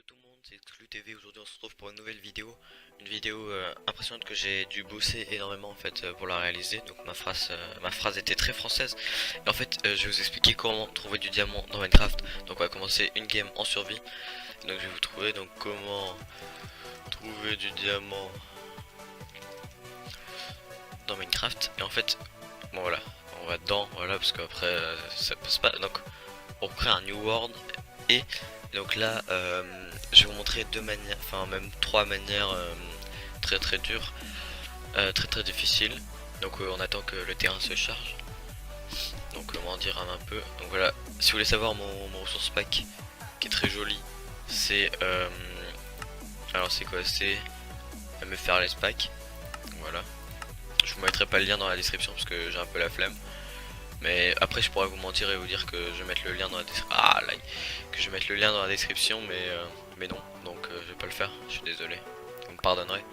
tout le monde, c'est Exclu TV. Aujourd'hui on se retrouve pour une nouvelle vidéo. Une vidéo impressionnante que j'ai dû bosser énormément en fait pour la réaliser. Donc ma phrase était très française. Et en fait je vais vous expliquer comment trouver du diamant dans Minecraft. Donc on va commencer une game en survie. Donc je vais vous trouver donc comment trouver du diamant dans Minecraft. Et en fait, bon voilà, on va dedans, voilà, parce qu'après ça passe pas. Donc on crée un new world et donc là je vais vous montrer deux manières, enfin même trois manières très très dures, très difficiles. Donc on attend que le terrain se charge. Donc on va en dire un peu. Donc voilà, si vous voulez savoir mon ressource pack qui est très joli, c'est alors c'est quoi, c'est me faire les packs. Voilà, je vous mettrai pas le lien dans la description parce que j'ai un peu la flemme. Mais après je pourrais vous mentir et vous dire que je vais mettre le lien dans la description. Ah là, que je vais mettre le lien dans la description, mais non. Donc je vais pas le faire. Je suis désolé. Vous me pardonnerez.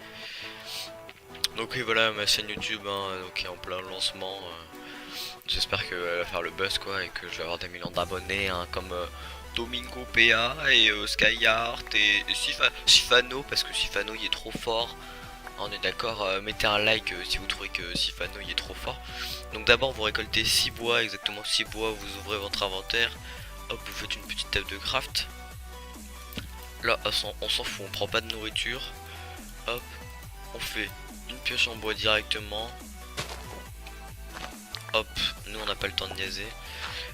Donc oui, voilà ma chaîne YouTube hein, donc, qui est en plein lancement. J'espère qu'elle va faire le buzz quoi et que je vais avoir des millions d'abonnés hein, comme Domingo PA et Skyheart et Sifano parce que Sifano il est trop fort. On est d'accord, mettez un like si vous trouvez que Sifano il est trop fort. Donc d'abord vous récoltez 6 bois, exactement 6 bois, vous ouvrez votre inventaire. Hop, vous faites une petite table de craft. Là on s'en fout, on prend pas de nourriture. Hop, on fait une pioche en bois directement. Hop, nous on n'a pas le temps de niaiser.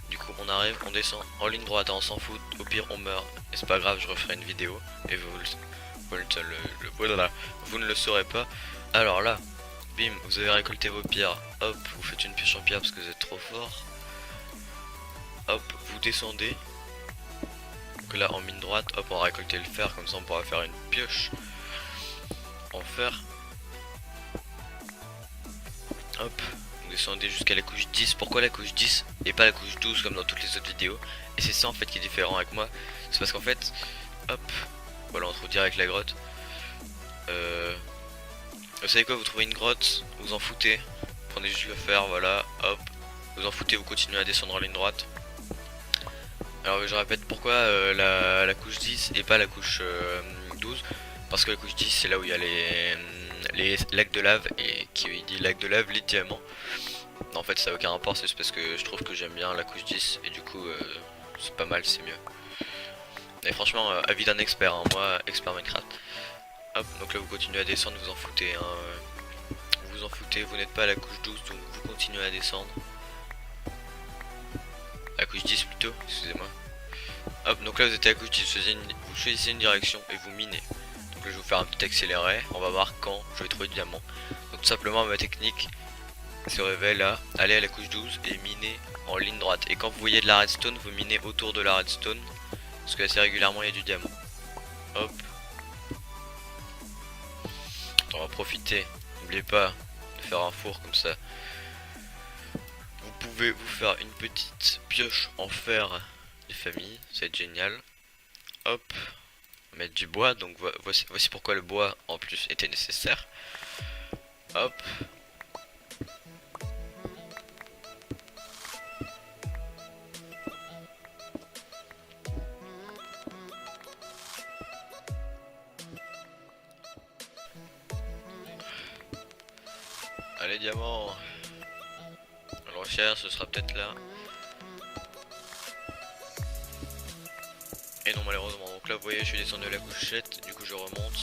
Du coup on arrive, on descend en ligne droite, on s'en fout, au pire on meurt. Et c'est pas grave, je referai une vidéo. Et vous ne le saurez pas. Alors là, bim, vous avez récolté vos pierres. Hop, vous faites une pioche en pierre parce que vous êtes trop fort. Hop, vous descendez. Donc là en mine droite, hop, on va récolter le fer, comme ça on pourra faire une pioche en fer. Hop, vous descendez jusqu'à la couche 10. Pourquoi la couche 10 et pas la couche 12 comme dans toutes les autres vidéos? Et c'est ça en fait qui est différent avec moi. C'est parce qu'en fait, hop, voilà, on trouve direct la grotte. Vous savez quoi, vous trouvez une grotte, vous en foutez, prenez juste le fer, voilà, hop, vous en foutez, vous continuez à descendre en ligne droite. Alors je répète pourquoi la couche 10 et pas la couche 12. Parce que la couche 10 c'est là où il y a les lacs de lave, et qui dit lac de lave, les diamants. Non, en fait ça n'a aucun rapport, c'est juste parce que je trouve que j'aime bien la couche 10 et du coup c'est pas mal, c'est mieux. Et franchement avis d'un expert, hein, moi expert Minecraft. Hop, donc là vous continuez à descendre, vous en foutez hein, vous en foutez, vous n'êtes pas à la couche 12 donc vous continuez à descendre. À la couche 10 plutôt, excusez-moi. Hop, donc là vous êtes à la couche 10, vous choisissez une direction et vous minez. Donc là je vais vous faire un petit accéléré, on va voir quand je vais trouver du diamant. Donc tout simplement ma technique se révèle là, allez à la couche 12 et miner en ligne droite. Et quand vous voyez de la redstone, vous minez autour de la redstone, parce que assez régulièrement il y a du diamant. Hop. On va profiter, n'oubliez pas de faire un four comme ça. Vous pouvez vous faire une petite pioche en fer des familles, ça va être génial. Hop, mettre du bois, donc voici pourquoi le bois en plus était nécessaire. Hop. Allez diamant. Le recherche, ce sera peut-être là. Et non malheureusement, donc là vous voyez je suis descendu à la couchette, du coup je remonte.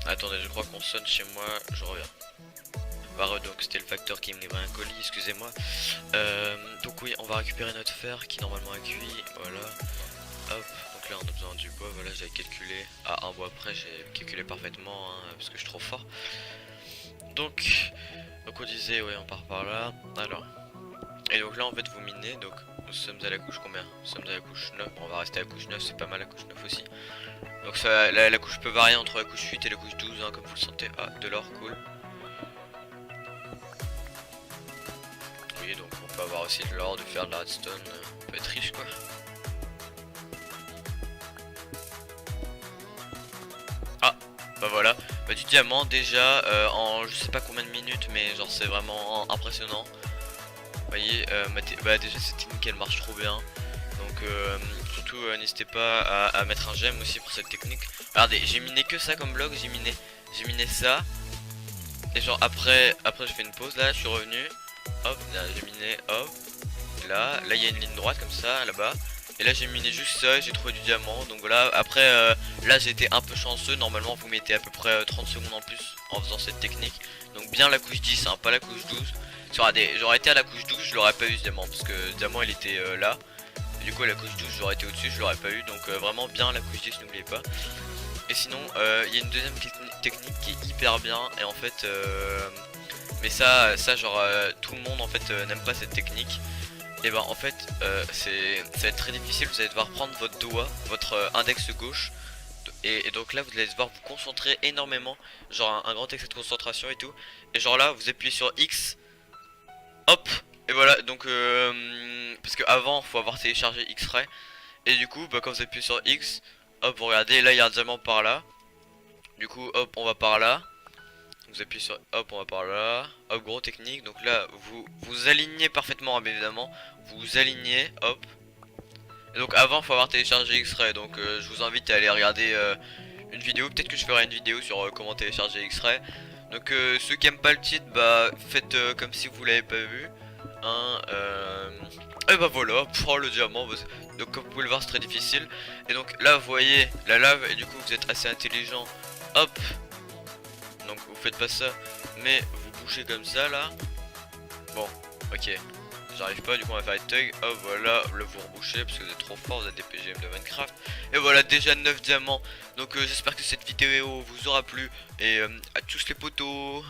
Attendez, je crois qu'on sonne chez moi, je reviens. Bah donc c'était le facteur qui me livrait un colis, excusez-moi. Donc oui, on va récupérer notre fer qui normalement a cuit, voilà. Hop, donc là on a besoin du bois, voilà j'avais calculé à un bois près, j'ai calculé parfaitement hein, parce que je suis trop fort. Donc on disait ouais on part par là, alors. Et donc là en fait vous minez, donc nous sommes à la couche combien? Nous sommes à la couche 9, on va rester à la couche 9, c'est pas mal la couche 9 aussi. Donc ça, la couche peut varier entre la couche 8 et la couche 12 hein, comme vous le sentez. Ah, de l'or, cool. Oui donc on peut avoir aussi de l'or, de faire de la redstone, on peut être riche quoi. Ah, bah voilà, bah, du diamant déjà en je sais pas combien de minutes mais genre c'est vraiment impressionnant. Vous voyez, bah déjà cette technique elle marche trop bien. Donc surtout n'hésitez pas à mettre un j'aime aussi pour cette technique. Regardez, j'ai miné que ça comme bloc, j'ai miné ça. Et genre après j'ai fait une pause là, je suis revenu. Hop, là j'ai miné, hop. Là il y a une ligne droite comme ça, là-bas. Et là j'ai miné juste ça, j'ai trouvé du diamant. Donc voilà, après là j'ai été un peu chanceux. Normalement vous mettez à peu près 30 secondes en plus en faisant cette technique. Donc bien la couche 10, hein, pas la couche 12. J'aurais été à la couche 12, je l'aurais pas eu ce diamant. Parce que le diamant il était là. Et du coup à la couche 12 j'aurais été au-dessus, je l'aurais pas eu. Donc vraiment bien la couche 10, n'oubliez pas. Et sinon il y a une deuxième technique qui est hyper bien. Et en fait mais ça genre tout le monde en fait n'aime pas cette technique. Et bah en fait ça va être très difficile, vous allez devoir prendre votre doigt, votre index gauche. Et donc là vous allez devoir vous concentrer énormément. Genre un grand excès de concentration et tout. Et genre là vous appuyez sur X. Hop. Et voilà donc parce que avant faut avoir téléchargé X-Ray. Et du coup bah quand vous appuyez sur X, hop vous regardez là il y a un diamant par là. Du coup hop on va par là. Vous appuyez sur hop on va par là. Hop gros technique. Donc là vous alignez parfaitement bien évidemment. Vous alignez hop. Et donc avant faut avoir téléchargé X-Ray. Donc je vous invite à aller regarder une vidéo. Peut-être que je ferai une vidéo sur comment télécharger X-Ray. Donc ceux qui aiment pas le titre bah faites comme si vous l'avez pas vu hein, et bah voilà pour le diamant. Donc comme vous pouvez le voir c'est très difficile. Et donc là vous voyez la lave. Et du coup vous êtes assez intelligent. Hop. Donc vous faites pas ça, mais vous bougez comme ça là. Bon, ok. J'arrive pas, du coup on va faire les tug. Hop, voilà, là vous rebouchez parce que vous êtes trop fort, vous êtes des PGM de Minecraft. Et voilà, déjà 9 diamants. Donc j'espère que cette vidéo vous aura plu. Et à tous les potos.